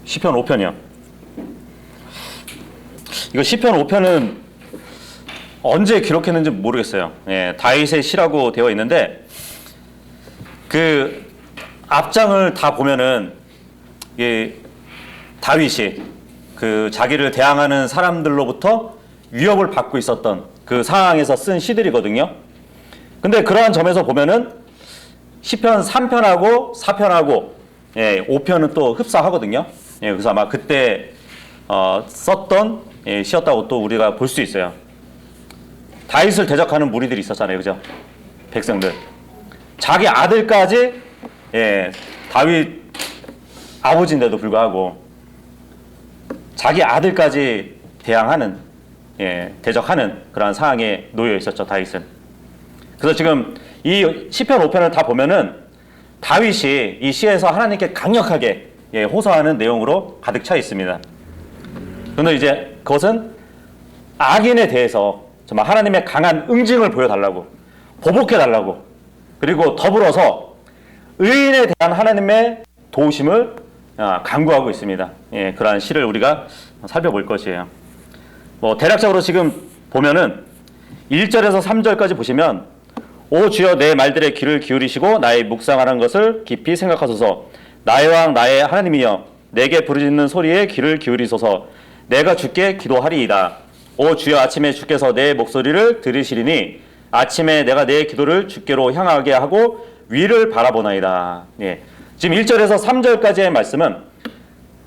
시편 5편이요. 이거 시편 5편은 언제 기록했는지 모르겠어요. 예, 다윗의 시라고 되어 있는데 그 앞장을 다 보면은 다윗이 그 자기를 대항하는 사람들로부터 위협을 받고 있었던 그 상황에서 쓴 시들이거든요. 근데 그러한 점에서 보면은 시편 3편하고 4편하고 5편은 또 흡사하거든요. 그래서 아마 그때 썼던 시였다고 또 우리가 볼 수 있어요. 다윗을 대적하는 무리들이 있었잖아요, 그죠? 백성들. 자기 아들까지 다윗 아버지인데도 불구하고 자기 아들까지 대항하는 대적하는 그런 상황에 놓여 있었죠, 다윗은. 그래서 지금 이 시편 5편을 다 보면은 다윗이 이 시에서 하나님께 강력하게 호소하는 내용으로 가득 차 있습니다. 그런데 이제 그것은 악인에 대해서 정말 하나님의 강한 응징을 보여달라고, 보복해달라고, 그리고 더불어서 의인에 대한 하나님의 도우심을 간구하고 있습니다. 그러한 시를 우리가 살펴볼 것이에요. 대략적으로 지금 보면은 1절에서 3절까지 보시면 오 주여 내 말들의 귀를 기울이시고 나의 묵상하는 것을 깊이 생각하소서. 나의 왕 나의 하나님이여 내게 부르짖는 소리에 귀를 기울이소서. 내가 주께 기도하리이다. 오 주여 아침에 주께서 내 목소리를 들으시리니 아침에 내가 내 기도를 주께로 향하게 하고 위를 바라보나이다. 지금 1절에서 3절까지의 말씀은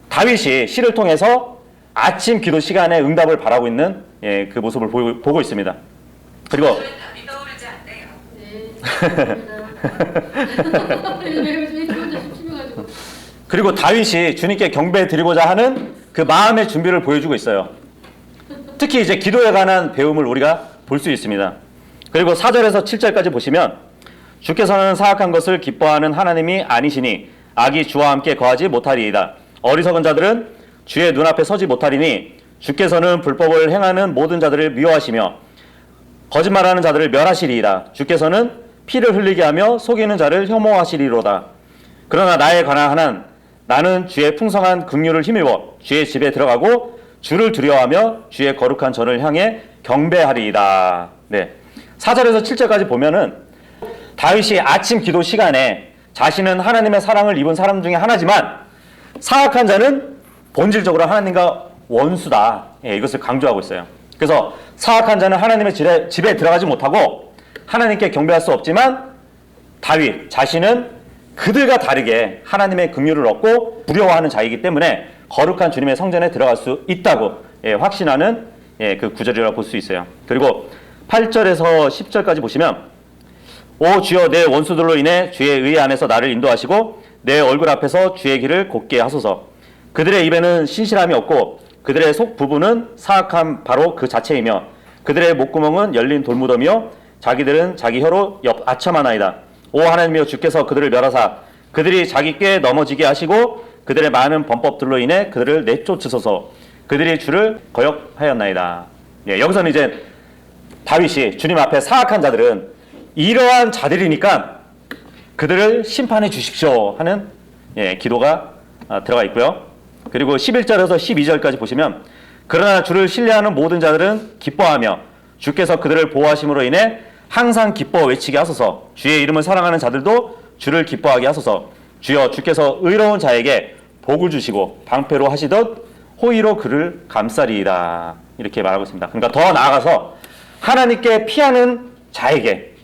다윗이 시를 통해서 아침 기도 시간에 응답을 바라고 있는 그 모습을 보고 있습니다. 그리고 그리고 다윗이 주님께 경배 드리고자 하는 그 마음의 준비를 보여주고 있어요. 특히 이제 기도에 관한 배움을 우리가 볼 수 있습니다. 그리고 4절에서 7절까지 보시면 주께서는 사악한 것을 기뻐하는 하나님이 아니시니 악이 주와 함께 거하지 못하리이다. 어리석은 자들은 주의 눈앞에 서지 못하리니 주께서는 불법을 행하는 모든 자들을 미워하시며 거짓말하는 자들을 멸하시리이다. 주께서는 피를 흘리게 하며 속이는 자를 혐오하시리로다. 그러나 나에 관한 한 나는 주의 풍성한 긍휼을 힘입어 주의 집에 들어가고 주를 두려워하며 주의 거룩한 전을 향해 경배하리이다. 4절에서 7절까지 보면은 다윗이 아침 기도 시간에 자신은 하나님의 사랑을 입은 사람 중에 하나지만 사악한 자는 본질적으로 하나님과 원수다. 이것을 강조하고 있어요. 그래서 사악한 자는 하나님의 집에 들어가지 못하고 하나님께 경배할 수 없지만 다윗 자신은 그들과 다르게 하나님의 긍휼을 얻고 두려워하는 자이기 때문에 거룩한 주님의 성전에 들어갈 수 있다고 확신하는 그 구절이라고 볼 수 있어요. 그리고 8절에서 10절까지 보시면 오 주여 내 원수들로 인해 주의 의 안에서 나를 인도하시고 내 얼굴 앞에서 주의 길을 곧게 하소서. 그들의 입에는 신실함이 없고 그들의 속 부분은 사악함 바로 그 자체이며 그들의 목구멍은 열린 돌무덤이요 자기들은 자기 혀로 아첨하나이다. 오 하나님이여 주께서 그들을 멸하사 그들이 자기 꾀에 넘어지게 하시고 그들의 많은 범법들로 인해 그들을 내쫓으소서. 그들이 주를 거역하였나이다. 여기서는 이제 다윗이 주님 앞에 사악한 자들은 이러한 자들이니까 그들을 심판해 주십시오 하는 기도가 들어가 있고요. 그리고 11절에서 12절까지 보시면 그러나 주를 신뢰하는 모든 자들은 기뻐하며 주께서 그들을 보호하심으로 인해 항상 기뻐 외치게 하소서. 주의 이름을 사랑하는 자들도 주를 기뻐하게 하소서. 주여 주께서 의로운 자에게 복을 주시고 방패로 하시듯 호의로 그를 감싸리이다. 이렇게 말하고 있습니다. 그러니까 더 나아가서 하나님께 피하는 자에게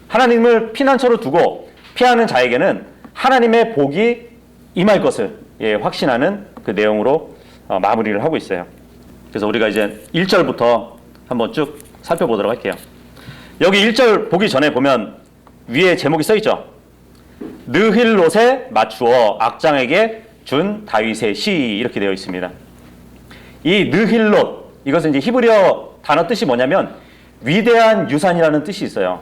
하나님을 피난처로 두고 피하는 자에게는 하나님의 복이 임할 것을 확신하는 그 내용으로 마무리를 하고 있어요. 그래서 우리가 이제 1절부터 한번 쭉 살펴보도록 할게요. 여기 1절 보기 전에 보면 위에 제목이 써있죠. 느힐롯에 맞추어 악장에게 준 다윗의 시 이렇게 되어 있습니다. 이 느힐롯 이것은 이제 히브리어 단어 뜻이 뭐냐면 위대한 유산이라는 뜻이 있어요.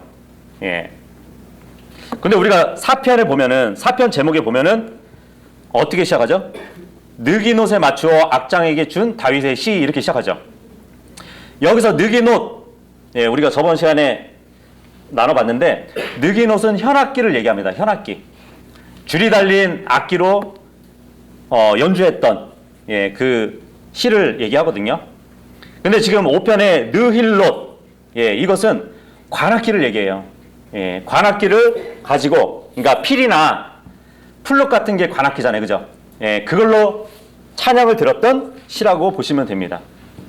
근데 우리가 사편에 보면은 사편 제목에 보면은 어떻게 시작하죠? 느기노에 맞추어 악장에게 준 다윗의 시 이렇게 시작하죠. 여기서 느기노 우리가 저번 시간에 나눠봤는데 느기노은 현악기를 얘기합니다. 현악기. 줄이 달린 악기로 연주했던 예, 그 시를 얘기하거든요. 근데 지금 5편의 느힐롯, 예, 이것은 관악기를 얘기해요. 예, 관악기를 가지고, 그러니까 필이나 플룻 같은 게 관악기잖아요, 그죠? 예, 그걸로 찬양을 들었던 시라고 보시면 됩니다.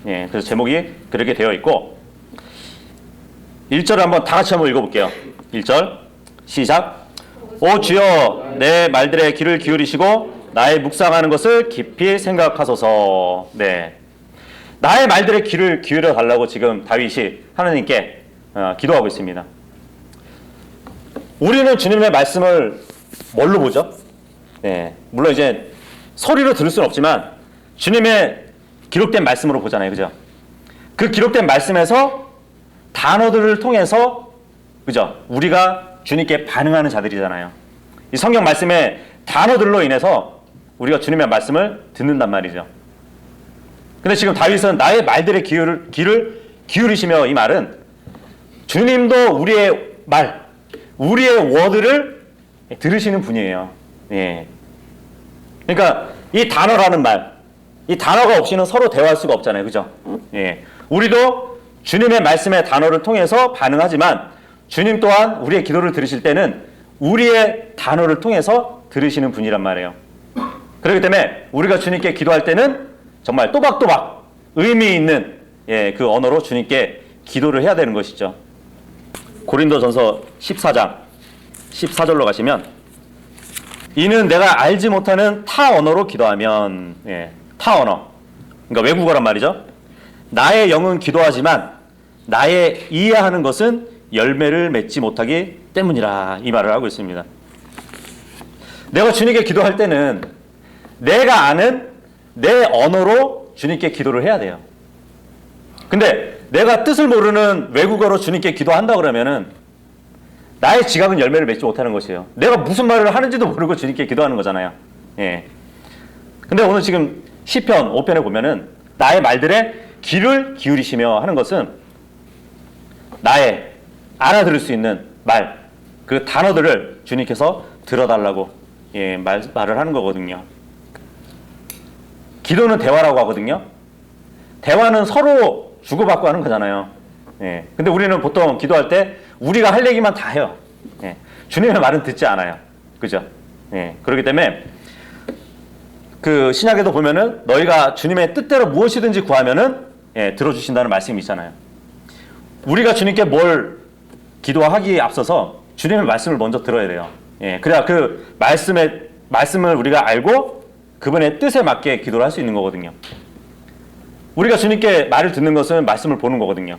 예, 그래서 제목이 그렇게 되어 있고, 1절을 한번 다 같이 한번 읽어볼게요. 1절 시작. 오 주여, 내 말들의 귀를 기울이시고 나의 묵상하는 것을 깊이 생각하소서. 네, 나의 말들의 귀를 기울여 달라고 지금 다윗이 하나님께 기도하고 있습니다. 우리는 주님의 말씀을 뭘로 보죠? 네, 물론 이제 소리로 들을 수는 없지만 주님의 기록된 말씀으로 보잖아요, 그죠? 그 기록된 말씀에서 단어들을 통해서, 그죠? 우리가 주님께 반응하는 자들이잖아요. 이 성경 말씀의 단어들로 인해서 우리가 주님의 말씀을 듣는단 말이죠. 근데 지금 다윗은 나의 말들의 귀를 기울이시며, 이 말은 주님도 우리의 말, 우리의 워드를 들으시는 분이에요. 예. 그러니까 이 단어라는 말, 이 단어가 없이는 서로 대화할 수가 없잖아요, 그죠? 예. 우리도 주님의 말씀의 단어를 통해서 반응하지만 주님 또한 우리의 기도를 들으실 때는 우리의 단어를 통해서 들으시는 분이란 말이에요. 그렇기 때문에 우리가 주님께 기도할 때는 정말 또박또박 의미 있는, 예, 그 언어로 주님께 기도를 해야 되는 것이죠. 고린도전서 14장 14절로 가시면, 이는 내가 알지 못하는 타 언어로 기도하면, 예, 타 언어, 그러니까 외국어란 말이죠. 나의 영은 기도하지만 나의 이해하는 것은 열매를 맺지 못하기 때문이라, 이 말을 하고 있습니다. 내가 주님께 기도할 때는 내가 아는 내 언어로 주님께 기도를 해야 돼요. 근데 내가 뜻을 모르는 외국어로 주님께 기도한다 그러면은 나의 지각은 열매를 맺지 못하는 것이에요. 내가 무슨 말을 하는지도 모르고 주님께 기도하는 거잖아요. 예. 근데 오늘 지금 시편 5편에 보면은 나의 말들에 귀를 기울이시며 하는 것은 나의 알아들을 수 있는 말, 그 단어들을 주님께서 들어달라고, 예, 말을 하는 거거든요. 기도는 대화라고 하거든요. 대화는 서로 주고받고 하는 거잖아요. 예. 근데 우리는 보통 기도할 때 우리가 할 얘기만 다 해요. 예. 주님의 말은 듣지 않아요. 그죠? 예. 그렇기 때문에 그 신약에도 보면은 너희가 주님의 뜻대로 무엇이든지 구하면은, 예, 들어주신다는 말씀이 있잖아요. 우리가 주님께 뭘 기도하기에 앞서서 주님의 말씀을 먼저 들어야 돼요. 예. 그래야 그 말씀을 우리가 알고 그분의 뜻에 맞게 기도를 할 수 있는 거거든요. 우리가 주님께 말을 듣는 것은 말씀을 보는 거거든요.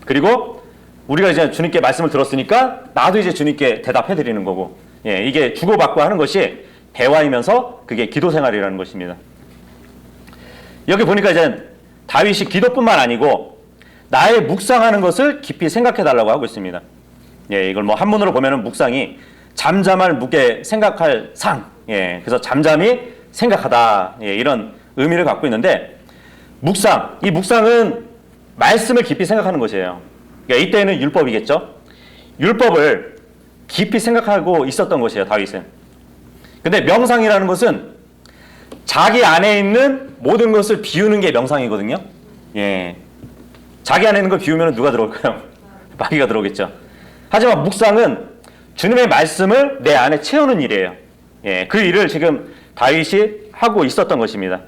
그리고 우리가 이제 주님께 말씀을 들었으니까 나도 이제 주님께 대답해 드리는 거고, 예, 이게 주고받고 하는 것이 대화이면서 그게 기도 생활이라는 것입니다. 여기 보니까 이제 다윗이 기도뿐만 아니고 나의 묵상하는 것을 깊이 생각해 달라고 하고 있습니다. 예, 이걸 뭐 한문으로 보면은 묵상이 잠잠할 묵에 생각할 상, 예, 그래서 잠잠히 생각하다, 예, 이런 의미를 갖고 있는데, 묵상, 이 묵상은 말씀을 깊이 생각하는 것이에요. 그러니까 이때는 율법이겠죠. 율법을 깊이 생각하고 있었던 것이에요, 다윗은. 근데 명상이라는 것은 자기 안에 있는 모든 것을 비우는 게 명상이거든요. 예, 자기 안에 있는 걸 비우면 누가 들어올까요? 마귀가 들어오겠죠. 하지만 묵상은 주님의 말씀을 내 안에 채우는 일이에요. 예, 그 일을 지금 다윗이 하고 있었던 것입니다.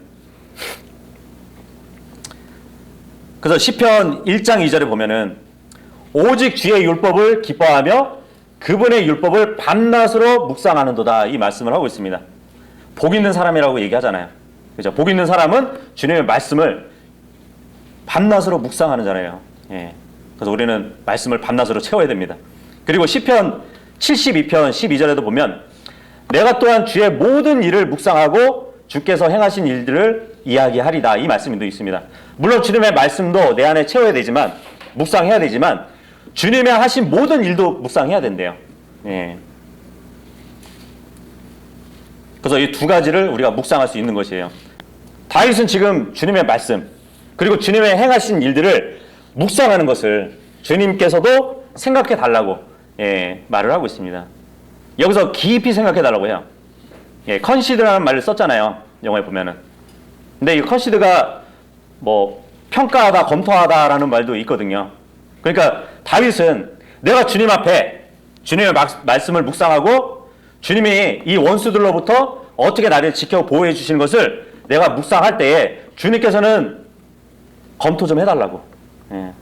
그래서 시편 1장 2절에 보면은 오직 주의 율법을 기뻐하며 그분의 율법을 밤낮으로 묵상하는도다, 이 말씀을 하고 있습니다. 복 있는 사람이라고 얘기하잖아요. 그죠? 복 있는 사람은 주님의 말씀을 밤낮으로 묵상하는 자예요. 예. 그래서 우리는 말씀을 밤낮으로 채워야 됩니다. 그리고 시편 72편 12절에도 보면 내가 또한 주의 모든 일을 묵상하고 주께서 행하신 일들을 이야기하리다, 이 말씀도 있습니다. 물론 주님의 말씀도 내 안에 채워야 되지만, 묵상해야 되지만 주님의 하신 모든 일도 묵상해야 된대요. 예. 그래서 이 두 가지를 우리가 묵상할 수 있는 것이에요. 다윗은 지금 주님의 말씀, 그리고 주님의 행하신 일들을 묵상하는 것을 주님께서도 생각해 달라고, 예, 말을 하고 있습니다. 여기서 깊이 생각해 달라고 해요. 예, 컨시드라는 말을 썼잖아요, 영어에 보면은. 근데 이 컨시드가 뭐 평가하다, 검토하다라는 말도 있거든요. 그러니까 다윗은 내가 주님 앞에 주님의 말씀을 묵상하고 주님이 이 원수들로부터 어떻게 나를 지켜 보호해 주시는 것을 내가 묵상할 때에 주님께서는 검토 좀 해달라고. 예.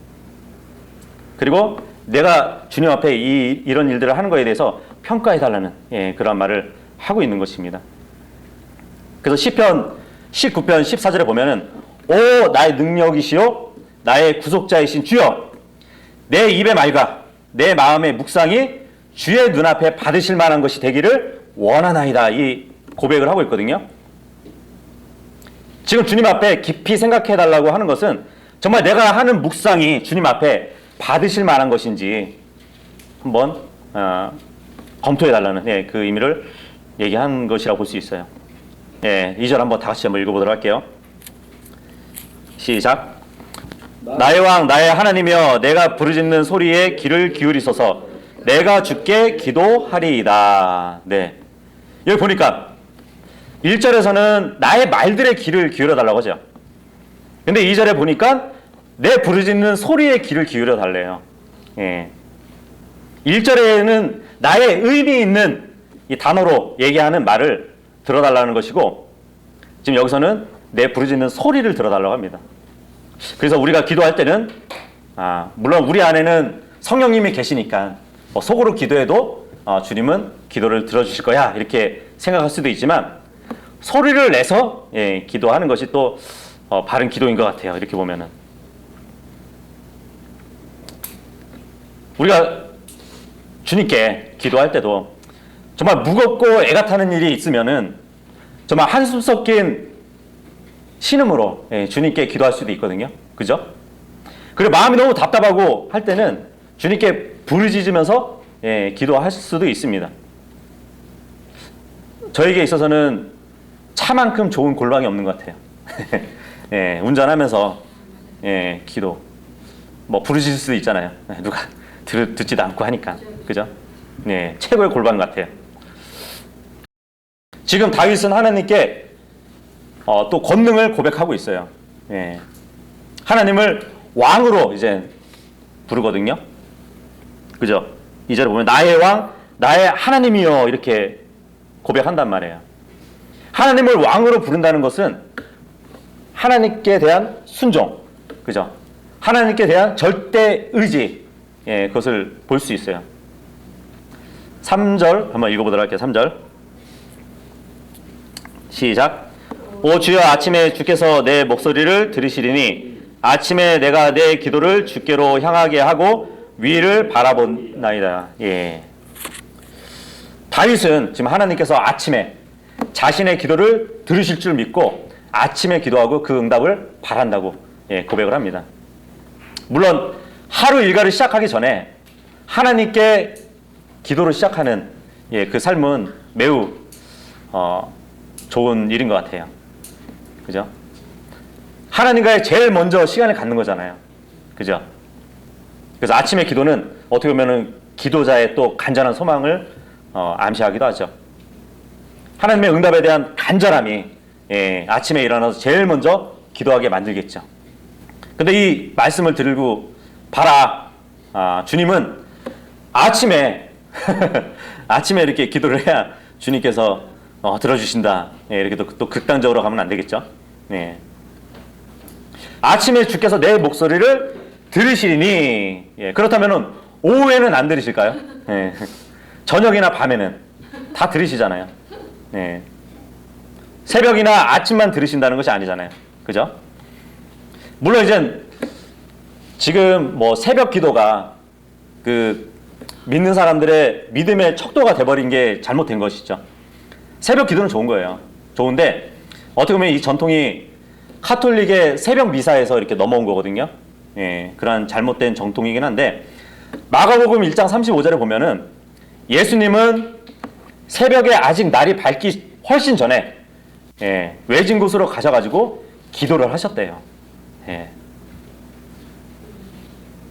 그리고 내가 주님 앞에 이런 일들을 하는 거에 대해서 평가해달라는 그런 말을 하고 있는 것입니다. 그래서 시편 19편 14절에 보면은 오 나의 능력이시요 나의 구속자이신 주여 내 입의 말과 내 마음의 묵상이 주의 눈앞에 받으실 만한 것이 되기를 원하나이다. 이 고백을 하고 있거든요. 지금 주님 앞에 깊이 생각해 달라고 하는 것은 정말 내가 하는 묵상이 주님 앞에 받으실 만한 것인지 한번 검토해 달라는 그 의미를 얘기한 것이라고 볼 수 있어요. 2절 한번 다 같이 한번 읽어보도록 할게요. 시작. 나의 왕 나의 하나님이여 내가 부르짖는 소리에 귀를 기울이소서 내가 주께 기도하리이다. 네. 여기 보니까 1절에서는 나의 말들의 귀를 기울여 달라고 하죠. 근데 2절에 보니까 내 부르짖는 소리에 귀를 기울여 달래요. 1절에는 나의 의미 있는 이 단어로 얘기하는 말을 들어달라는 것이고 지금 여기서는 내 부르짖는 소리를 들어달라고 합니다. 그래서 우리가 기도할 때는 물론 우리 안에는 성령님이 계시니까 속으로 기도해도 주님은 기도를 들어주실 거야 이렇게 생각할 수도 있지만 소리를 내서 기도하는 것이 또 바른 기도인 것 같아요. 이렇게 보면은 우리가 주님께 기도할 때도 정말 무겁고 애가 타는 일이 있으면은 정말 한숨 섞인 신음으로 주님께 기도할 수도 있거든요. 그죠? 그리고 마음이 너무 답답하고 할 때는 주님께 부르짖으면서 기도할 수도 있습니다. 저에게 있어서는 차만큼 좋은 골방이 없는 것 같아요. 운전하면서 기도 뭐 부르짖을 수도 있잖아요. 누가 듣지도 않고 하니까. 그죠? 최고의 골방 같아요. 지금 다윗은 하나님께 또 권능을 고백하고 있어요. 하나님을 왕으로 이제 부르거든요. 그죠? 2절에 보면 나의 왕, 나의 하나님이여 이렇게 고백한단 말이에요. 하나님을 왕으로 부른다는 것은 하나님께 대한 순종, 그죠? 하나님께 대한 절대 의지, 그것을 볼 수 있어요. 3절 한번 읽어보도록 할게요. 3절 시작. 오 주여 아침에 주께서 내 목소리를 들으시리니 아침에 내가 내 기도를 주께로 향하게 하고 위를 바라본나이다. 다윗은 지금 하나님께서 아침에 자신의 기도를 들으실 줄 믿고 아침에 기도하고 그 응답을 바란다고 고백을 합니다. 물론 하루 일과를 시작하기 전에 하나님께 기도를 시작하는 그 삶은 매우 좋은 일인 것 같아요. 그죠? 하나님과의 제일 먼저 시간을 갖는 거잖아요. 그죠? 그래서 아침의 기도는 어떻게 보면은 기도자의 또 간절한 소망을 암시하기도 하죠. 하나님의 응답에 대한 간절함이 아침에 일어나서 제일 먼저 기도하게 만들겠죠. 근데 이 말씀을 들고 봐라. 주님은 아침에 아침에 이렇게 기도를 해야 주님께서 들어주신다. 이렇게 또 극단적으로 가면 안 되겠죠. 아침에 주께서 내 목소리를 들으시리니 그렇다면 오후에는 안 들으실까요? 저녁이나 밤에는 다 들으시잖아요. 새벽이나 아침만 들으신다는 것이 아니잖아요. 그죠? 물론 이제 지금 뭐 새벽 기도가 그 믿는 사람들의 믿음의 척도가 돼버린 게 잘못된 것이죠. 새벽 기도는 좋은 거예요. 좋은데 어떻게 보면 이 전통이 카톨릭의 새벽 미사에서 이렇게 넘어온 거거든요. 그런 잘못된 정통이긴 한데 마가복음 1장 35절에 보면은 예수님은 새벽에 아직 날이 밝기 훨씬 전에 외진 곳으로 가셔가지고 기도를 하셨대요.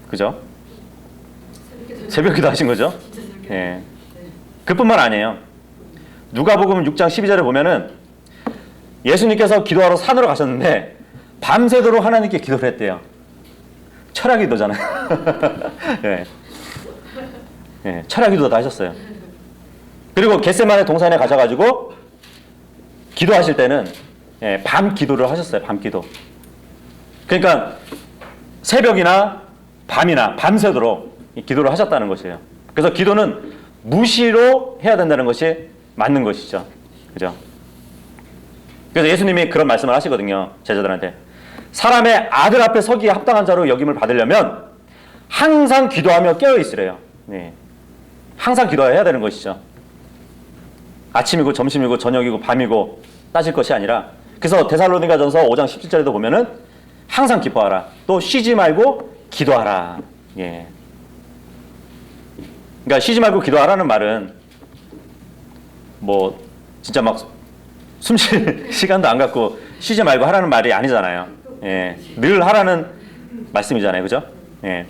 그죠? 새벽 기도 하신 거죠? 그뿐만 아니에요. 누가복음 6장 12절에 보면은 예수님께서 기도하러 산으로 가셨는데 밤새도록 하나님께 기도를 했대요. 철학 기도잖아요. 예. 예, 철학 기도도 하셨어요. 그리고 겟세마네 동산에 가셔가지고 기도하실 때는 예, 밤 기도를 하셨어요. 밤 기도. 그러니까 새벽이나 밤이나 밤새도록 기도를 하셨다는 것이에요. 그래서 기도는 무시로 해야 된다는 것이 맞는 것이죠. 그죠? 그래서 예수님이 그런 말씀을 하시거든요. 제자들한테. 사람의 아들 앞에 서기에 합당한 자로 여김을 받으려면 항상 기도하며 깨어 있으래요. 네. 항상 기도해야 되는 것이죠. 아침이고 점심이고 저녁이고 밤이고 따질 것이 아니라, 그래서 데살로니가전서 5장 17절에도 보면은 항상 기뻐하라. 또 쉬지 말고 기도하라. 예. 그러니까 쉬지 말고 기도하라는 말은 뭐 진짜 막 숨 쉴 시간도 안 갖고 쉬지 말고 하라는 말이 아니잖아요. 예. 늘 하라는 말씀이잖아요. 그죠? 예.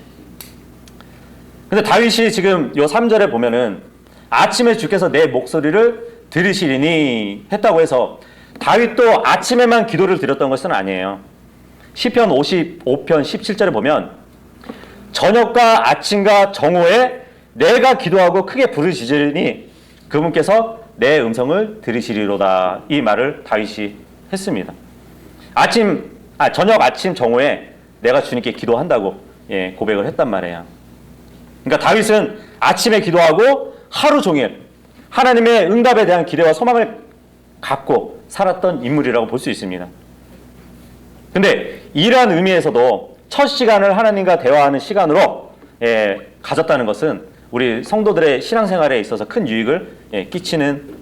근데 다윗이 지금 요 3절에 보면은 아침에 주께서 내 목소리를 들으시리니 했다고 해서 다윗도 아침에만 기도를 드렸던 것은 아니에요. 시편 55편 17절에 보면 저녁과 아침과 정오에 내가 기도하고 크게 부르짖으니 그분께서 내 음성을 들으시리로다. 이 말을 다윗이 했습니다. 저녁, 아침, 정오에 내가 주님께 기도한다고 예, 고백을 했단 말이에요. 그러니까 다윗은 아침에 기도하고 하루 종일 하나님의 응답에 대한 기대와 소망을 갖고 살았던 인물이라고 볼 수 있습니다. 근데 이러한 의미에서도 첫 시간을 하나님과 대화하는 시간으로 가졌다는 것은 우리 성도들의 신앙생활에 있어서 큰 유익을 끼치는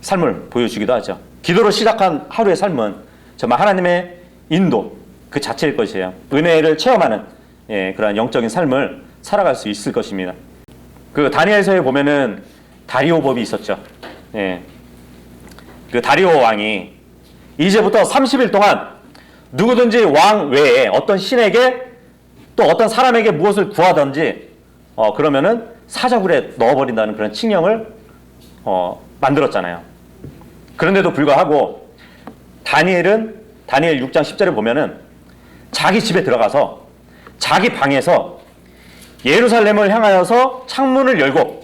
삶을 보여주기도 하죠. 기도로 시작한 하루의 삶은 정말 하나님의 인도 그 자체일 것이에요. 은혜를 체험하는 그러한 영적인 삶을 살아갈 수 있을 것입니다. 그 다니엘서에 보면은 다리오 법이 있었죠. 그 다리오 왕이 이제부터 30일 동안 누구든지 왕 외에 어떤 신에게 또 어떤 사람에게 무엇을 구하든지 그러면은 사자굴에 넣어버린다는 그런 칙령을 만들었잖아요. 그런데도 불구하고 다니엘 6장 10절에 보면은 자기 집에 들어가서 자기 방에서 예루살렘을 향하여서 창문을 열고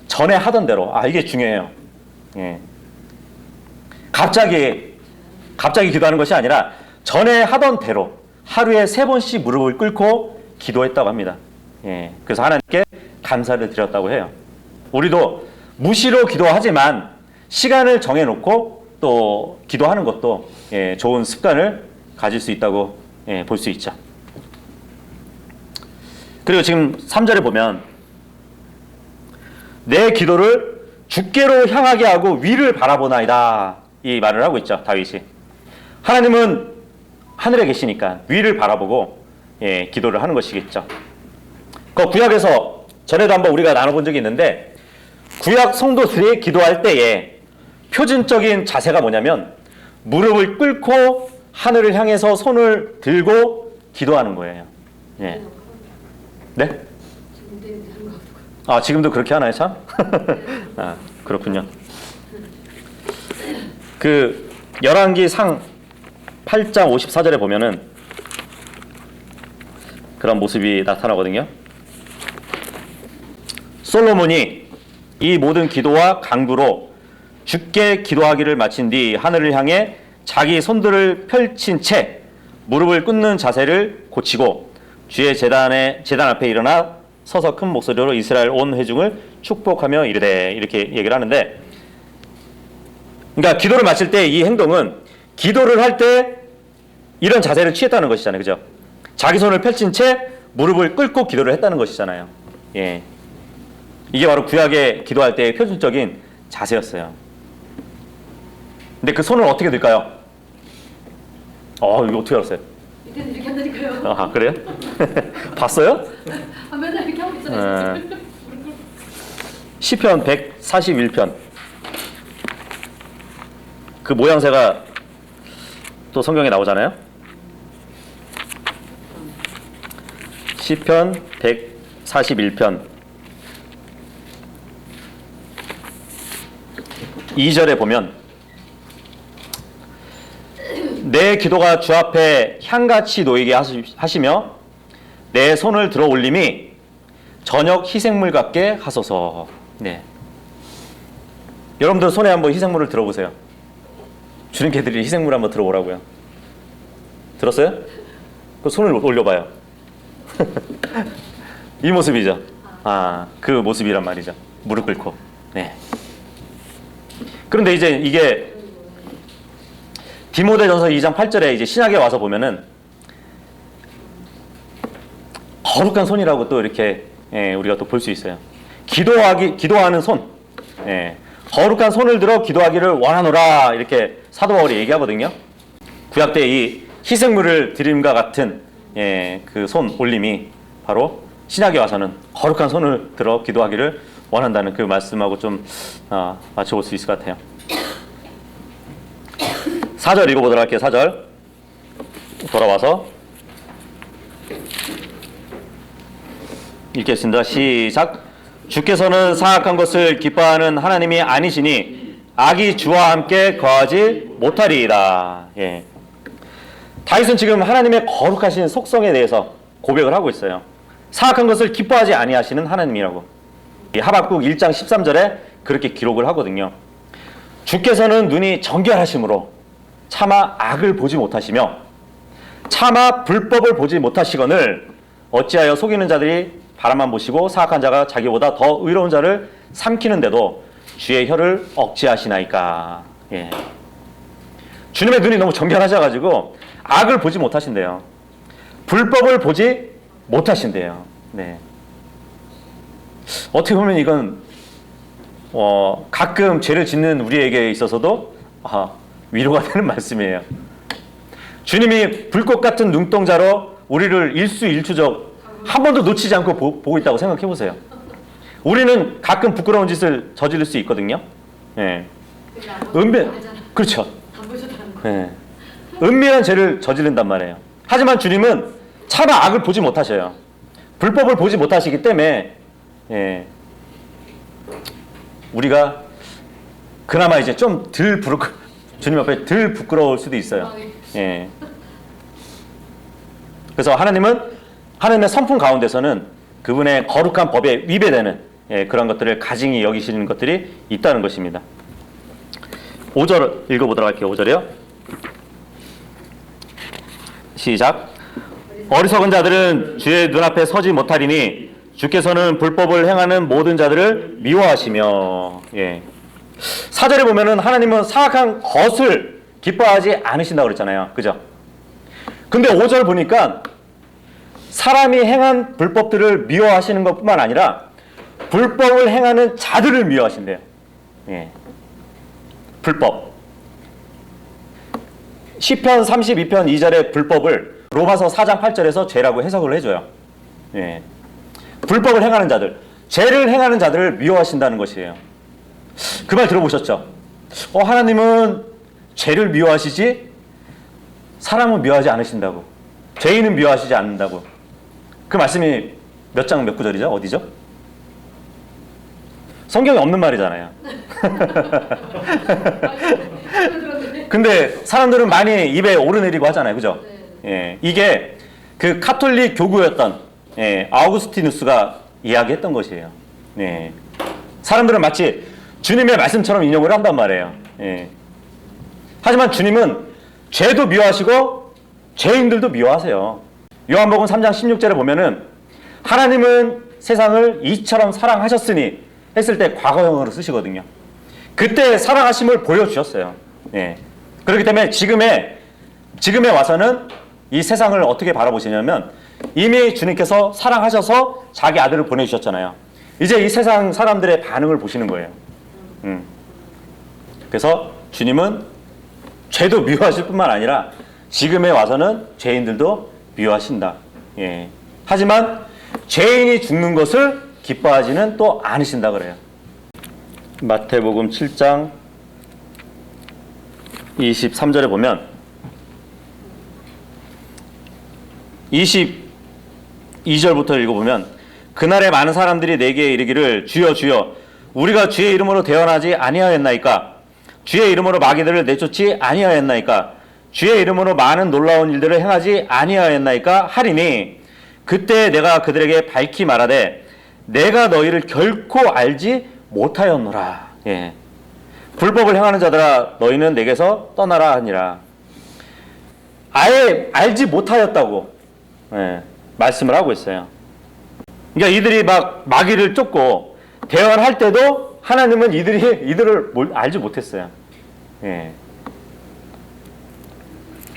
전에 하던 대로, 이게 중요해요. 예. 갑자기 기도하는 것이 아니라 전에 하던 대로 하루에 3번씩 무릎을 꿇고 기도했다고 합니다. 예. 그래서 하나님께 감사를 드렸다고 해요. 우리도 무시로 기도하지만 시간을 정해놓고 또 기도하는 것도 좋은 습관을 가질 수 있다고 볼 수 있죠. 그리고 지금 3절에 보면 내 기도를 주께로 향하게 하고 위를 바라보나이다, 이 말을 하고 있죠. 다윗이. 하나님은 하늘에 계시니까 위를 바라보고 기도를 하는 것이겠죠. 그 구약에서 전에도 한번 우리가 나눠본 적이 있는데, 구약 성도들이 기도할 때에 표준적인 자세가 뭐냐면 무릎을 꿇고 하늘을 향해서 손을 들고 기도하는 거예요. 예. 네? 지금도 그렇게 하나요, 참? 그렇군요. 그 열왕기상 8장 54절에 보면은 그런 모습이 나타나거든요. 솔로몬이 이 모든 기도와 강구로 주께 기도하기를 마친 뒤 하늘을 향해 자기 손들을 펼친 채 무릎을 꿇는 자세를 고치고 주의 제단 앞에 일어나 서서 큰 목소리로 이스라엘 온 회중을 축복하며 이르되, 이렇게 얘기를 하는데, 그러니까 기도를 마칠 때 이 행동은 기도를 할 때 이런 자세를 취했다는 것이잖아요. 그죠? 자기 손을 펼친 채 무릎을 꿇고 기도를 했다는 것이잖아요. 예. 이게 바로 구약에 기도할 때의 표준적인 자세였어요. 근데 그 손을 어떻게 들까요? 이거 어떻게 알았어요? 밑에는 이렇게 한다니까요. 그래요? 봤어요? 맨날 이렇게 하고 있잖아요. 시편 141편. 그 모양새가 또 성경에 나오잖아요. 시편 141편 2절에 보면 내 기도가 주 앞에 향같이 놓이게 하시며 내 손을 들어 올림이 저녁 희생물 같게 하소서. 네. 여러분들 손에 한번 희생물을 들어보세요. 주님께 드릴 희생물 한번 들어보라고요. 들었어요? 그 손을 올려봐요. 이 모습이죠. 그 모습이란 말이죠. 무릎 꿇고. 네. 그런데 이제 이게 디모데전서 2장 8절에 이제 신약에 와서 보면은 거룩한 손이라고 또 이렇게 우리가 또 볼 수 있어요. 기도하는 손. 거룩한 손을 들어 기도하기를 원하노라 이렇게 사도 바울이 얘기하거든요. 구약 때 이 희생물을 드림과 같은 그 손 올림이 바로 신약에 와서는 거룩한 손을 들어 기도하기를 원한다는 그 말씀하고 좀 맞춰볼 수 있을 것 같아요. 4절 읽어보도록 할게요. 4절 돌아와서 읽겠습니다. 시작. 주께서는 사악한 것을 기뻐하는 하나님이 아니시니 악이 주와 함께 거하지 못하리이다. 다윗은 지금 하나님의 거룩하신 속성에 대해서 고백을 하고 있어요. 사악한 것을 기뻐하지 아니하시는 하나님이라고. 하박국 1장 13절에 그렇게 기록을 하거든요. 주께서는 눈이 정결하심으로 차마 악을 보지 못하시며 차마 불법을 보지 못하시거늘 어찌하여 속이는 자들이 바라만 보시고 사악한 자가 자기보다 더 의로운 자를 삼키는데도 주의 혀를 억제하시나이까. 주님의 눈이 너무 정결하셔가지고 악을 보지 못하신대요. 불법을 보지 못하신대요. 어떻게 보면 이건 가끔 죄를 짓는 우리에게 있어서도 위로가 되는 말씀이에요. 주님이 불꽃 같은 눈동자로 우리를 일수일투족 한 번도 놓치지 않고 보고 있다고 생각해 보세요. 우리는 가끔 부끄러운 짓을 저지를 수 있거든요. 그렇죠. 은밀한 죄를 저지른단 말이에요. 하지만 주님은 차마 악을 보지 못하셔요. 불법을 보지 못하시기 때문에 우리가 그나마 이제 좀 덜 주님 앞에 덜 부끄러울 수도 있어요. 그래서 하나님의 성품 가운데서는 그분의 거룩한 법에 위배되는 그런 것들을 가증히 여기시는 것들이 있다는 것입니다. 5절 읽어보도록 할게요. 5절이요. 시작. 어리석은 자들은 주의 눈앞에 서지 못하리니 주께서는 불법을 행하는 모든 자들을 미워하시며. 4절에 보면은 하나님은 사악한 것을 기뻐하지 않으신다고 그랬잖아요. 그죠? 근데 5절 보니까 사람이 행한 불법들을 미워하시는 것뿐만 아니라 불법을 행하는 자들을 미워하신대요. 불법. 시편 32편 2절의 불법을 로마서 4장 8절에서 죄라고 해석을 해줘요. 불법을 행하는 자들, 죄를 행하는 자들을 미워하신다는 것이에요. 그 말 들어보셨죠? 하나님은 죄를 미워하시지 사람은 미워하지 않으신다고. 죄인은 미워하시지 않는다고. 그 말씀이 몇 장 몇 구절이죠? 어디죠? 성경에 없는 말이잖아요. 근데 사람들은 많이 입에 오르내리고 하잖아요. 그죠? 이게 그 카톨릭 교구였던 아우구스티누스가 이야기했던 것이에요. 사람들은 마치 주님의 말씀처럼 인용을 한단 말이에요. 하지만 주님은 죄도 미워하시고 죄인들도 미워하세요. 요한복음 3장 16절에 보면은 하나님은 세상을 이처럼 사랑하셨으니 했을 때 과거형으로 쓰시거든요. 그때 사랑하심을 보여주셨어요. 그렇기 때문에 지금에 와서는 이 세상을 어떻게 바라보시냐면 이미 주님께서 사랑하셔서 자기 아들을 보내주셨잖아요. 이제 이 세상 사람들의 반응을 보시는 거예요. 그래서 주님은 죄도 미워하실 뿐만 아니라 지금에 와서는 죄인들도 미워하신다. 하지만 죄인이 죽는 것을 기뻐하지는 또 않으신다 그래요. 마태복음 7장 23절에 보면 22절부터 읽어보면 그날에 많은 사람들이 내게 이르기를 주여 주여 우리가 주의 이름으로 대언하지 아니하였나이까 주의 이름으로 마귀들을 내쫓지 아니하였나이까 주의 이름으로 많은 놀라운 일들을 행하지 아니하였나이까 하리니 그때 내가 그들에게 밝히 말하되 내가 너희를 결코 알지 못하였노라. 예. 불법을 행하는 자들아 너희는 내게서 떠나라 하니라. 아예 알지 못하였다고 말씀을 하고 있어요. 그러니까 이들이 막 마귀를 쫓고 대화를 할 때도 하나님은 이들을 알지 못했어요. 예.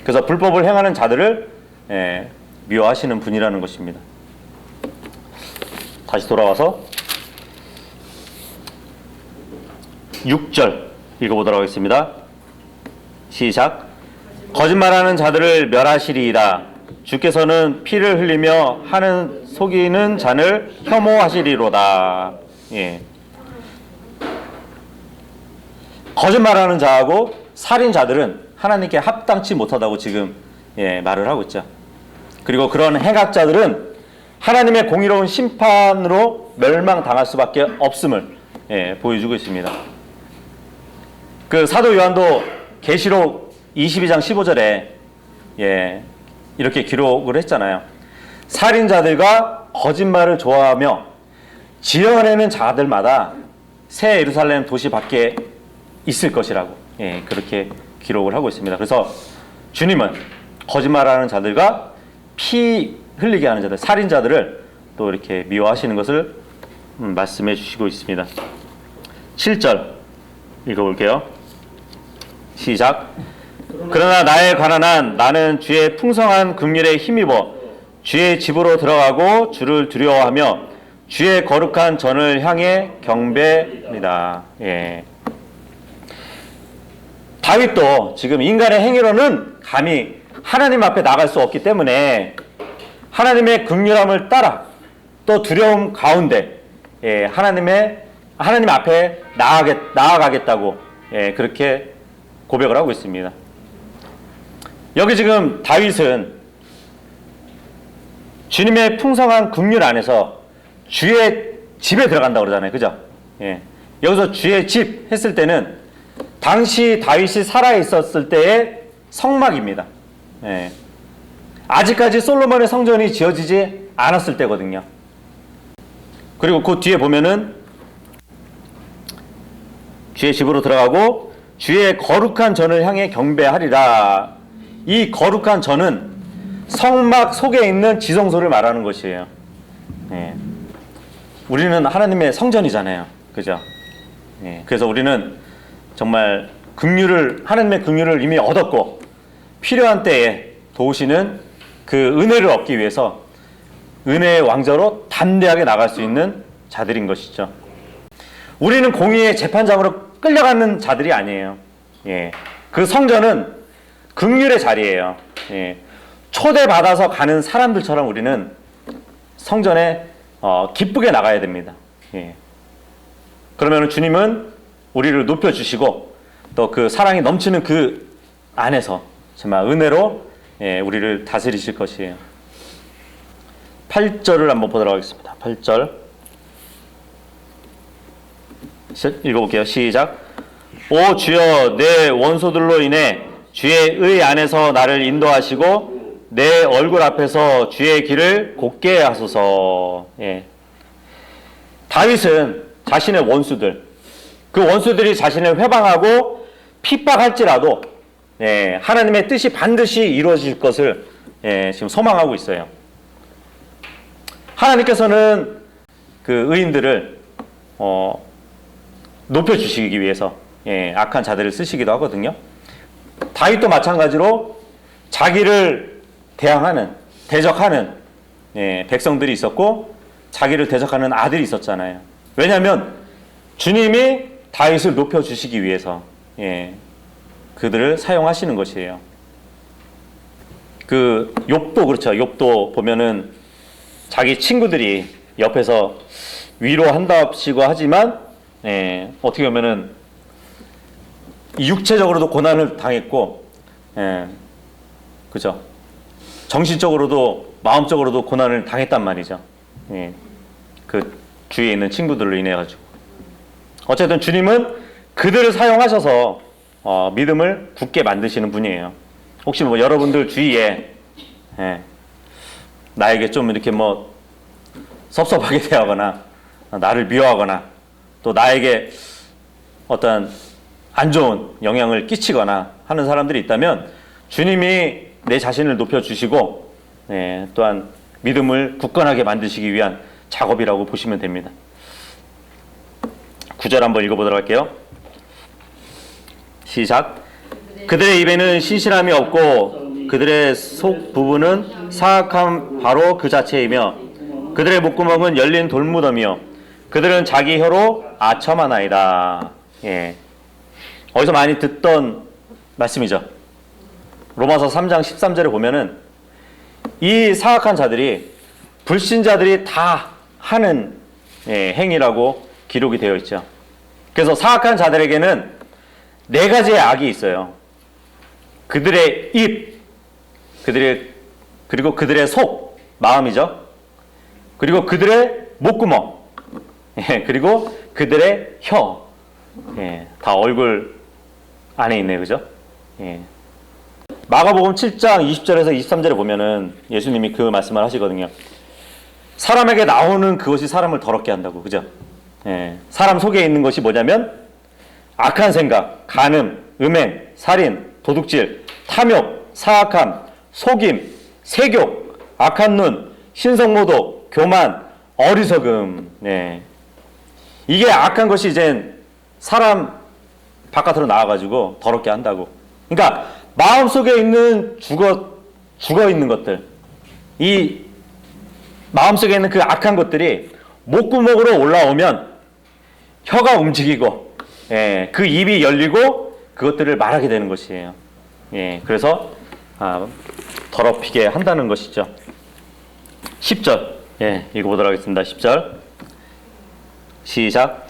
그래서 불법을 행하는 자들을 미워하시는 분이라는 것입니다. 다시 돌아와서 6절 읽어보도록 하겠습니다. 시작. 거짓말하는 자들을 멸하시리이다. 주께서는 피를 흘리며 하는 속이는 잔을 혐오하시리로다. 예. 거짓말하는 자하고 살인자들은 하나님께 합당치 못하다고 지금 말을 하고 있죠. 그리고 그런 행악자들은 하나님의 공의로운 심판으로 멸망당할 수밖에 없음을 보여주고 있습니다. 그 사도 요한도 계시록 22장 15절에 이렇게 기록을 했잖아요. 살인자들과 거짓말을 좋아하며 지어내는 자들마다 새 예루살렘 도시 밖에 있을 것이라고 그렇게 기록을 하고 있습니다. 그래서 주님은 거짓말하는 자들과 피 흘리게 하는 자들, 살인자들을 또 이렇게 미워하시는 것을 말씀해 주시고 있습니다. 7절 읽어볼게요. 시작. 그러나 나에 관한 한 나는 주의 풍성한 긍휼에 힘입어 주의 집으로 들어가고 주를 두려워하며 주의 거룩한 전을 향해 경배합니다. 예. 다윗도 지금 인간의 행위로는 감히 하나님 앞에 나갈 수 없기 때문에 하나님의 긍휼함을 따라 또 두려움 가운데 하나님 앞에 나아가겠다고 그렇게 고백을 하고 있습니다. 여기 지금 다윗은 주님의 풍성한 긍휼 안에서 주의 집에 들어간다고 그러잖아요. 그죠? 여기서 주의 집 했을 때는 당시 다윗이 살아있었을 때의 성막입니다. 아직까지 솔로몬의 성전이 지어지지 않았을 때거든요. 그리고 그 뒤에 보면은 주의 집으로 들어가고 주의 거룩한 전을 향해 경배하리라. 이 거룩한 전은 성막 속에 있는 지성소를 말하는 것이에요. 우리는 하나님의 성전이잖아요. 그죠? 그래서 우리는 정말 하나님의 긍휼을 이미 얻었고 필요한 때에 도우시는 그 은혜를 얻기 위해서 은혜의 왕자로 담대하게 나갈 수 있는 자들인 것이죠. 우리는 공의의 재판장으로 끌려가는 자들이 아니에요. 그 성전은 긍휼의 자리예요. 초대받아서 가는 사람들처럼 우리는 성전에 기쁘게 나가야 됩니다. 그러면 주님은 우리를 높여주시고 또 그 사랑이 넘치는 그 안에서 정말 은혜로 우리를 다스리실 것이에요. 8절을 한번 보도록 하겠습니다. 8절 읽어볼게요. 시작. 오 주여 내 원소들로 인해 주의 의 안에서 나를 인도하시고 내 얼굴 앞에서 주의 길을 곧게 하소서. 다윗은 자신의 원수들, 그 원수들이 자신을 회방하고 핍박할지라도 하나님의 뜻이 반드시 이루어질 것을 지금 소망하고 있어요. 하나님께서는 그 의인들을 높여주시기 위해서 악한 자들을 쓰시기도 하거든요. 다윗도 마찬가지로 자기를 대적하는 백성들이 있었고 자기를 대적하는 아들이 있었잖아요. 왜냐하면 주님이 다윗을 높여주시기 위해서 그들을 사용하시는 것이에요. 그 욥도 그렇죠. 욥도 보면은 자기 친구들이 옆에서 위로한답시고 하지만 어떻게 보면은 육체적으로도 고난을 당했고 그죠? 정신적으로도 마음적으로도 고난을 당했단 말이죠. 그 주위에 있는 친구들로 인해 가지고 어쨌든 주님은 그들을 사용하셔서 믿음을 굳게 만드시는 분이에요. 혹시 뭐 여러분들 주위에 나에게 좀 이렇게 뭐 섭섭하게 대하거나 나를 미워하거나 또 나에게 어떤 안 좋은 영향을 끼치거나 하는 사람들이 있다면 주님이 내 자신을 높여주시고 또한 믿음을 굳건하게 만드시기 위한 작업이라고 보시면 됩니다. 9절 한번 읽어보도록 할게요. 시작. 그들의 입에는 신실함이 없고 그들의 속 부분은 사악함 바로 그 자체이며 그들의 목구멍은 열린 돌무덤이요 그들은 자기 혀로 아첨하나이다. 어디서 많이 듣던 말씀이죠. 로마서 3장 13절에 보면은 이 사악한 자들이 불신자들이 다 하는 행위라고 기록이 되어 있죠. 그래서 사악한 자들에게는 네 가지의 악이 있어요. 그들의 입, 그리고 그들의 속, 마음이죠. 그리고 그들의 목구멍, 그리고 그들의 혀, 다 얼굴 안에 있네요, 그죠? 마가복음 7장 20절에서 23절에 보면은 예수님이 그 말씀을 하시거든요. 사람에게 나오는 그것이 사람을 더럽게 한다고, 그죠? 사람 속에 있는 것이 뭐냐면 악한 생각, 간음, 음행, 살인, 도둑질, 탐욕, 사악함, 속임, 세욕, 악한 눈, 신성모독, 교만, 어리석음. 이게 악한 것이 이제 사람 바깥으로 나와가지고 더럽게 한다고. 그러니까 마음속에 있는 죽어 있는 것들, 이 마음속에 있는 그 악한 것들이 목구멍으로 올라오면 혀가 움직이고 그 입이 열리고 그것들을 말하게 되는 것이에요. 그래서 더럽히게 한다는 것이죠. 10절 읽어보도록 하겠습니다. 10절 시작.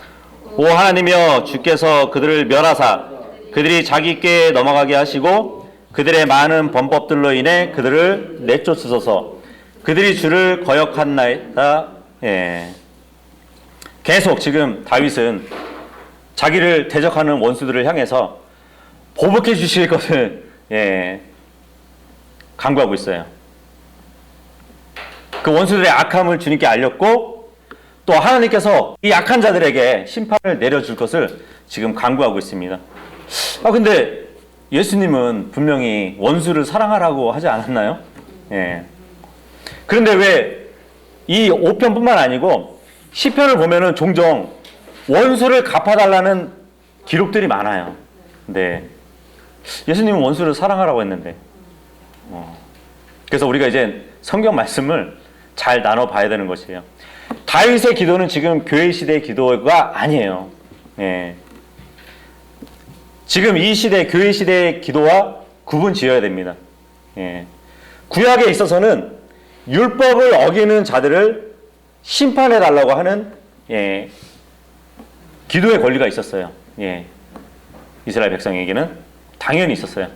오 하나님이여 주께서 그들을 멸하사 그들이 자기 꾀에 넘어가게 하시고 그들의 많은 범법들로 인해 그들을 내쫓으소서. 그들이 주를 거역한나이다. 계속 지금 다윗은 자기를 대적하는 원수들을 향해서 보복해 주실 것을 간구하고 있어요. 그 원수들의 악함을 주님께 알렸고 또 하나님께서 이 악한 자들에게 심판을 내려줄 것을 지금 간구하고 있습니다. 근데 예수님은 분명히 원수를 사랑하라고 하지 않았나요? 그런데 왜 이 5편뿐만 아니고 시편을 보면은 종종 원수를 갚아달라는 기록들이 많아요. 네. 예수님은 원수를 사랑하라고 했는데. 그래서 우리가 이제 성경 말씀을 잘 나눠봐야 되는 것이에요. 다윗의 기도는 지금 교회 시대의 기도가 아니에요. 지금 이 시대, 교회 시대의 기도와 구분 지어야 됩니다. 구약에 있어서는 율법을 어기는 자들을 심판해 달라고 하는 기도의 권리가 있었어요. 이스라엘 백성에게는 당연히 있었어요.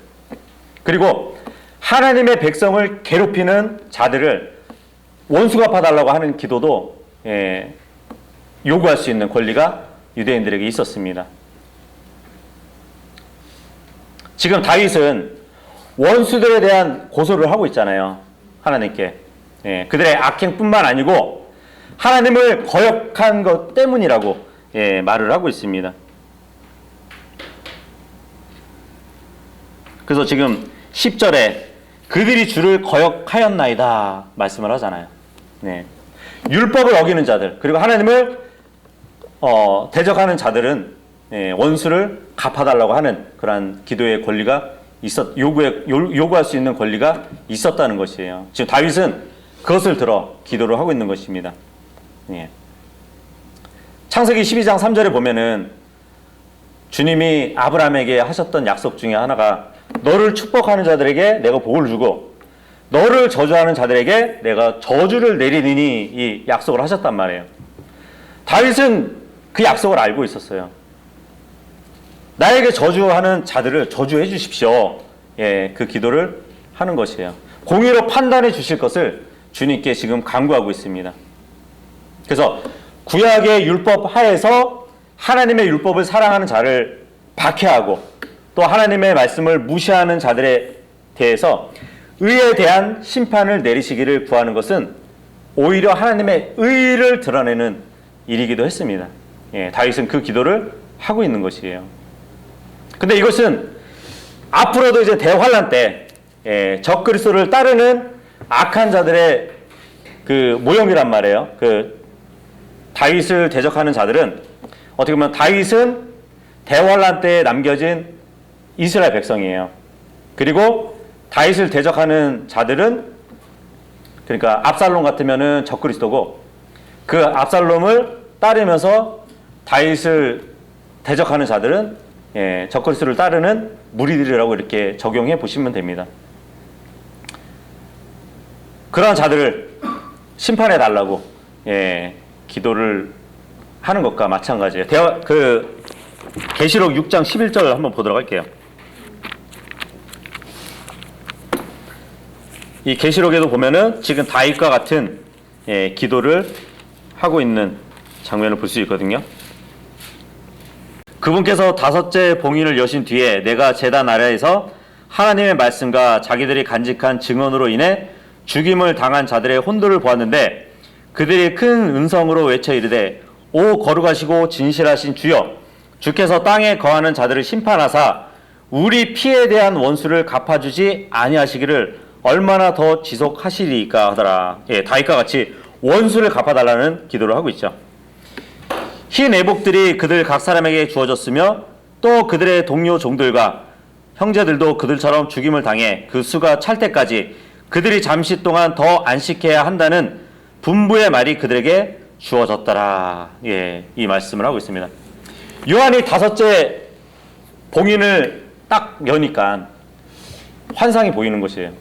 그리고 하나님의 백성을 괴롭히는 자들을 원수 갚아달라고 하는 기도도 요구할 수 있는 권리가 유대인들에게 있었습니다. 지금 다윗은 원수들에 대한 고소를 하고 있잖아요. 하나님께. 그들의 악행뿐만 아니고 하나님을 거역한 것 때문이라고 말을 하고 있습니다. 그래서 지금 10절에 그들이 주를 거역하였나이다 말씀을 하잖아요. 율법을 어기는 자들 그리고 하나님을 대적하는 자들은 원수를 갚아달라고 하는 그러한 기도의 권리가 요구할 수 있는 권리가 있었다는 것이에요. 지금 다윗은 그것을 들어 기도를 하고 있는 것입니다. 창세기 12장 3절에 보면은 주님이 아브라함에게 하셨던 약속 중에 하나가 너를 축복하는 자들에게 내가 복을 주고 너를 저주하는 자들에게 내가 저주를 내리니 이 약속을 하셨단 말이에요. 다윗은 그 약속을 알고 있었어요. 나에게 저주하는 자들을 저주해 주십시오. 그 기도를 하는 것이에요. 공의로 판단해 주실 것을 주님께 지금 간구하고 있습니다. 그래서 구약의 율법 하에서 하나님의 율법을 사랑하는 자를 박해하고 또 하나님의 말씀을 무시하는 자들에 대해서 의에 대한 심판을 내리시기를 구하는 것은 오히려 하나님의 의를 드러내는 일이기도 했습니다. 예, 다윗은 그 기도를 하고 있는 것이에요. 근데 이것은 앞으로도 이제 대환란 때 적그리스도를 따르는 악한 자들의 그 모형이란 말이에요. 그 다윗을 대적하는 자들은 어떻게 보면 다윗은 대환란 때에 남겨진 이스라엘 백성이에요. 그리고 다윗을 대적하는 자들은 그러니까 압살롬 같으면은 적그리스도고 그 압살롬을 따르면서 다윗을 대적하는 자들은 적그리스도를 따르는 무리들이라고 이렇게 적용해 보시면 됩니다. 그러한 자들을 심판해 달라고 기도를 하는 것과 마찬가지예요. 그 계시록 6장 11절을 한번 보도록 할게요. 이 계시록에도 보면은 지금 다윗과 같은 기도를 하고 있는 장면을 볼 수 있거든요. 그분께서 다섯째 봉인을 여신 뒤에 내가 제단 아래에서 하나님의 말씀과 자기들이 간직한 증언으로 인해 죽임을 당한 자들의 혼도를 보았는데 그들이 큰 음성으로 외쳐 이르되 오 거룩하시고 진실하신 주여 주께서 땅에 거하는 자들을 심판하사 우리 피에 대한 원수를 갚아주지 아니하시기를 얼마나 더 지속하시리까 하더라. 다윗과 같이 원수를 갚아달라는 기도를 하고 있죠. 흰 애복들이 그들 각 사람에게 주어졌으며 또 그들의 동료 종들과 형제들도 그들처럼 죽임을 당해 그 수가 찰 때까지 그들이 잠시 동안 더 안식해야 한다는 분부의 말이 그들에게 주어졌더라. 이 말씀을 하고 있습니다. 요한이 다섯째 봉인을 딱 여니까 환상이 보이는 것이에요.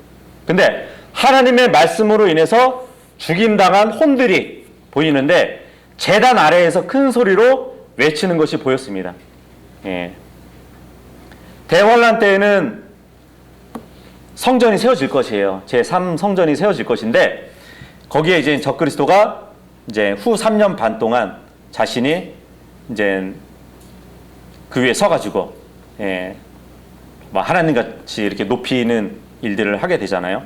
근데 하나님의 말씀으로 인해서 죽임당한 혼들이 보이는데 제단 아래에서 큰 소리로 외치는 것이 보였습니다. 대환란 때에는 성전이 세워질 것이에요. 제3 성전이 세워질 것인데 거기에 이제 적그리스도가 이제 후 3년 반 동안 자신이 이제 그 위에 서가지고 하나님 같이 이렇게 높이는 일들을 하게 되잖아요.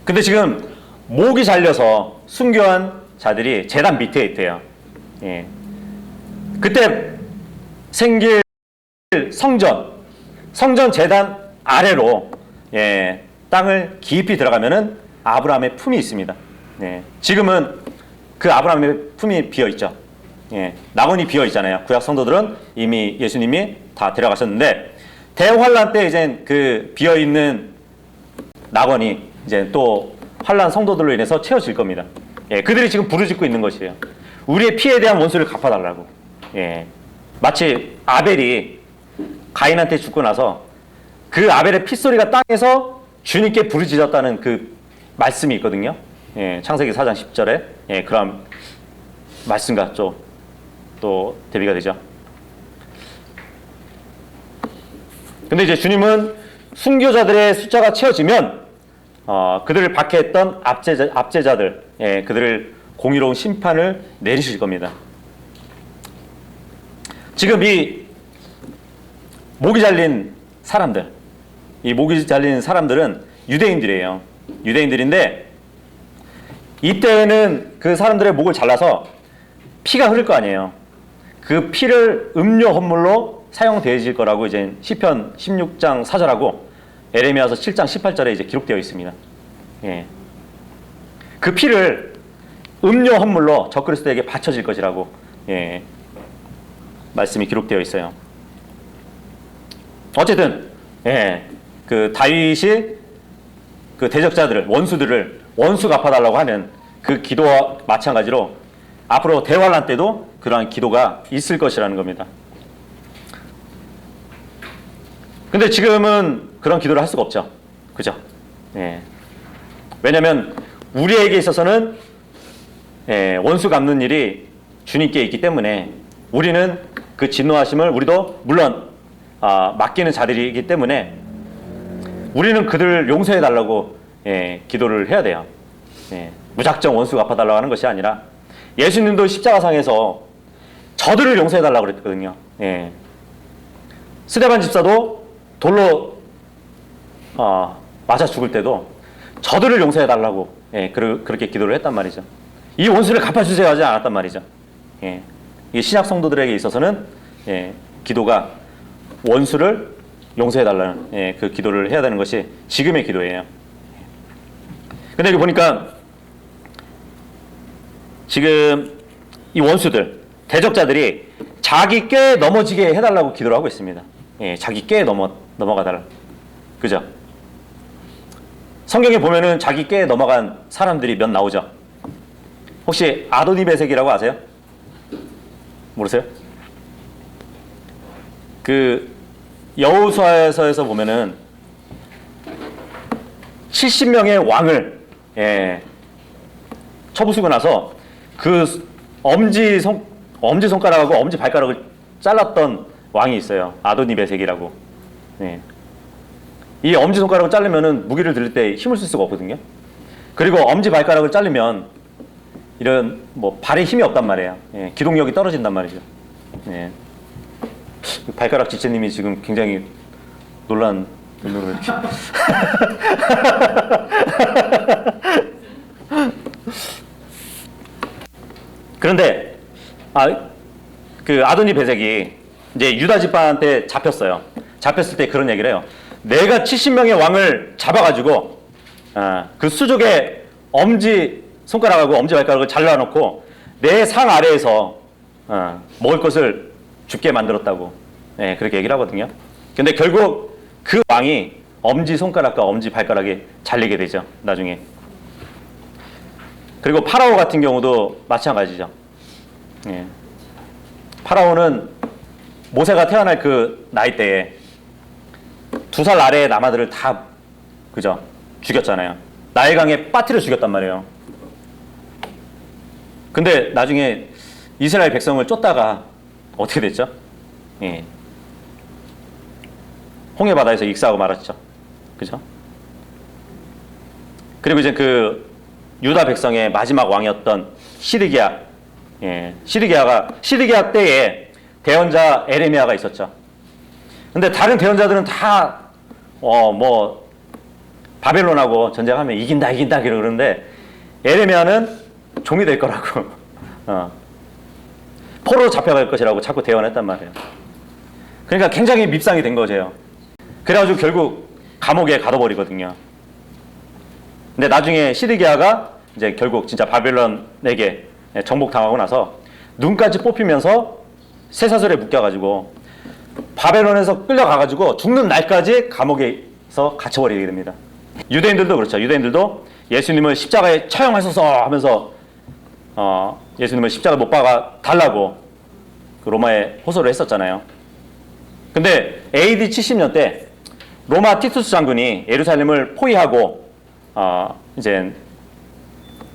근데 지금 목이 잘려서 순교한 자들이 제단 밑에 있대요. 그때 생길 성전 제단 아래로 땅을 깊이 들어가면은 아브라함의 품이 있습니다. 지금은 그 아브라함의 품이 비어 있죠. 낙원이 비어 있잖아요. 구약 성도들은 이미 예수님이 다 데려가셨는데 대환란 때 이제 그 비어 있는 낙원이 이제 또 환란 성도들로 인해서 채워질 겁니다. 그들이 지금 부르짖고 있는 것이에요. 우리의 피에 대한 원수를 갚아달라고. 마치 아벨이 가인한테 죽고 나서 그 아벨의 핏소리가 땅에서 주님께 부르짖었다는 그 말씀이 있거든요. 창세기 4장 10절에 그런 말씀과 또 대비가 되죠. 근데 이제 주님은 순교자들의 숫자가 채워지면 그들을 박해했던 압제자들, 그들을 공의로운 심판을 내리실 겁니다. 지금 이 목이 잘린 사람들, 이 목이 잘린 사람들은 유대인들이에요. 유대인들인데 이때에는 그 사람들의 목을 잘라서 피가 흐를 거 아니에요. 그 피를 음료 헌물로 사용되어질 거라고 이제 시편 16장 4절하고 에레미야서 7장 18절에 이제 기록되어 있습니다. 그 피를 음료 헌물로 적그리스도에게 바쳐질 것이라고 말씀이 기록되어 있어요. 어쨌든 그 다윗이 그 대적자들을 원수들을 원수 갚아달라고 하는 그 기도와 마찬가지로 앞으로 대환란 때도 그러한 기도가 있을 것이라는 겁니다. 근데 지금은 그런 기도를 할 수가 없죠. 그죠? 왜냐하면 우리에게 있어서는 원수 갚는 일이 주님께 있기 때문에 우리는 그 진노하심을 우리도 물론 맡기는 자들이기 때문에 우리는 그들을 용서해 달라고 기도를 해야 돼요. 무작정 원수 갚아달라고 하는 것이 아니라 예수님도 십자가상에서 저들을 용서해 달라고 그랬거든요. 스데반 집사도 돌로 맞아 죽을 때도 저들을 용서해 달라고 그렇게 기도를 했단 말이죠. 이 원수를 갚아주세요 하지 않았단 말이죠. 이 신약 성도들에게 있어서는 기도가 원수를 용서해 달라는 그 기도를 해야 되는 것이 지금의 기도예요. 근데 여기 보니까 지금 이 원수들, 대적자들이 자기 꾀에 넘어지게 해달라고 기도를 하고 있습니다. 자기 꾀에 넘어가달라. 그죠? 성경에 보면은 자기 꾀에 넘어간 사람들이 몇 나오죠? 혹시 아도니베섹이라고 아세요? 모르세요? 그 여호수아서에서 보면은 70명의 왕을 쳐부수고 나서 그 엄지 손가락하고 엄지 발가락을 잘랐던 왕이 있어요. 아도니베섹이라고. 이 엄지 손가락을 자르면은 무기를 들릴 때 힘을 쓸 수가 없거든요. 그리고 엄지 발가락을 자르면 이런 뭐 발에 힘이 없단 말이에요. 기동력이 떨어진단 말이죠. 발가락 지체님이 지금 굉장히 놀란 눈으로 이렇게. 그런데 그 아도니베섹이 이제 유다 지파한테 잡혔어요. 잡혔을 때 그런 얘기를 해요. 내가 70명의 왕을 잡아가지고 그 수족의 엄지 손가락하고 엄지 발가락을 잘라놓고 내 상 아래에서 먹을 것을 죽게 만들었다고 그렇게 얘기를 하거든요. 근데 결국 그 왕이 엄지 손가락과 엄지 발가락이 잘리게 되죠. 나중에. 그리고 파라오 같은 경우도 마찬가지죠. 파라오는 모세가 태어날 그 나이대에 2살 아래의 남아들을 다 그죠? 죽였잖아요. 나일강에 빠뜨려 죽였단 말이에요. 근데 나중에 이스라엘 백성을 쫓다가 어떻게 됐죠? 홍해 바다에서 익사하고 말았죠. 그죠? 그리고 이제 그 유다 백성의 마지막 왕이었던 시드기야. 시드기야 때에 대언자 에레미야가 있었죠. 근데 다른 대언자들은 다 뭐 바벨론하고 전쟁하면 이긴다 그러는데 에레미야는 종이 될 거라고 포로로 잡혀갈 것이라고 자꾸 대언했단 말이에요. 그러니까 굉장히 밉상이 된 거죠. 그래가지고 결국 감옥에 가둬버리거든요. 근데 나중에 시드기야가 이제 결국 진짜 바벨론에게 정복당하고 나서 눈까지 뽑히면서 쇠사슬에 묶여가지고 바벨론에서 끌려가가지고 죽는 날까지 감옥에서 갇혀버리게 됩니다. 유대인들도 그렇죠. 유대인들도 예수님을 십자가에 처형하소서 하면서 예수님을 십자가에 못 박아 달라고 그 로마에 호소를 했었잖아요. 근데 AD 70년 때 로마 티투스 장군이 예루살렘을 포위하고 이제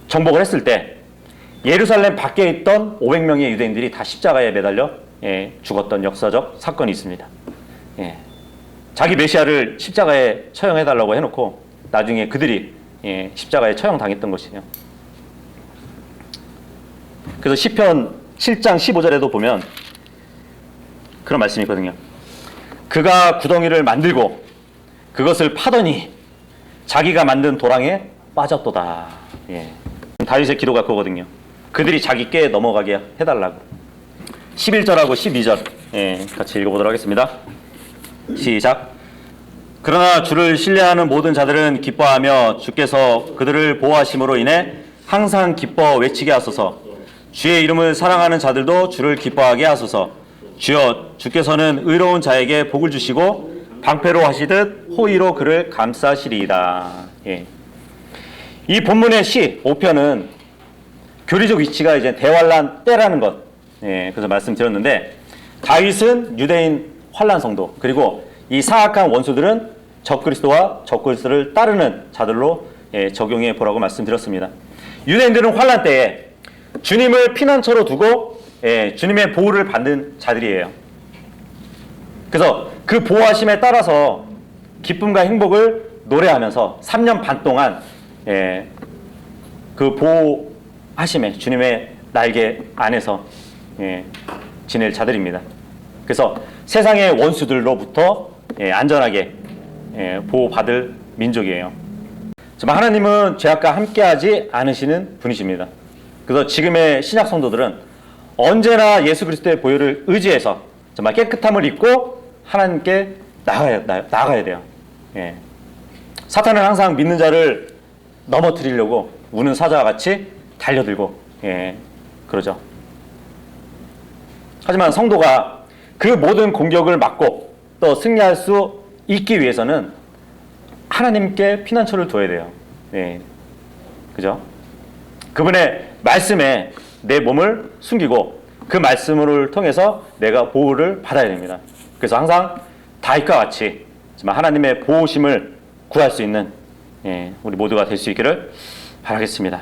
정복을 했을 때 예루살렘 밖에 있던 500명의 유대인들이 다 십자가에 매달려 죽었던 역사적 사건이 있습니다. 자기 메시아를 십자가에 처형해달라고 해놓고 나중에 그들이 십자가에 처형당했던 것이에요. 그래서 시편 7장 15절에도 보면 그런 말씀이 있거든요. 그가 구덩이를 만들고 그것을 파더니 자기가 만든 도랑에 빠졌도다. 다윗의 기도가 그거거든요. 그들이 자기 꾀에 넘어가게 해달라고. 11절하고 12절 같이 읽어보도록 하겠습니다. 시작. 그러나 주를 신뢰하는 모든 자들은 기뻐하며 주께서 그들을 보호하심으로 인해 항상 기뻐 외치게 하소서. 주의 이름을 사랑하는 자들도 주를 기뻐하게 하소서. 주여, 주께서는 의로운 자에게 복을 주시고 방패로 하시듯 호의로 그를 감싸시리이다. 이 본문의 시 5편은 교리적 위치가 이제 대환란 때라는 것. 그래서 말씀드렸는데 다윗은 유대인 환란 성도, 그리고 이 사악한 원수들은 적그리스도와 적그리스도를 따르는 자들로 적용해 보라고 말씀드렸습니다. 유대인들은 환란 때에 주님을 피난처로 두고 주님의 보호를 받는 자들이에요. 그래서 그 보호하심에 따라서 기쁨과 행복을 노래하면서 3년 반 동안 그 보호하심에 주님의 날개 안에서 지낼 자들입니다. 그래서 세상의 원수들로부터 안전하게 보호받을 민족이에요. 정말 하나님은 죄악과 함께하지 않으시는 분이십니다. 그래서 지금의 신약 성도들은 언제나 예수 그리스도의 보혈을 의지해서 정말 깨끗함을 입고 하나님께 나가야 돼요. 예. 사탄은 항상 믿는 자를 넘어뜨리려고 우는 사자와 같이 달려들고 그러죠. 하지만 성도가 그 모든 공격을 막고 또 승리할 수 있기 위해서는 하나님께 피난처를 둬야 돼요. 그죠? 그분의 말씀에 내 몸을 숨기고 그 말씀을 통해서 내가 보호를 받아야 됩니다. 그래서 항상 다윗과 같이 정말 하나님의 보호심을 구할 수 있는 우리 모두가 될 수 있기를 바라겠습니다.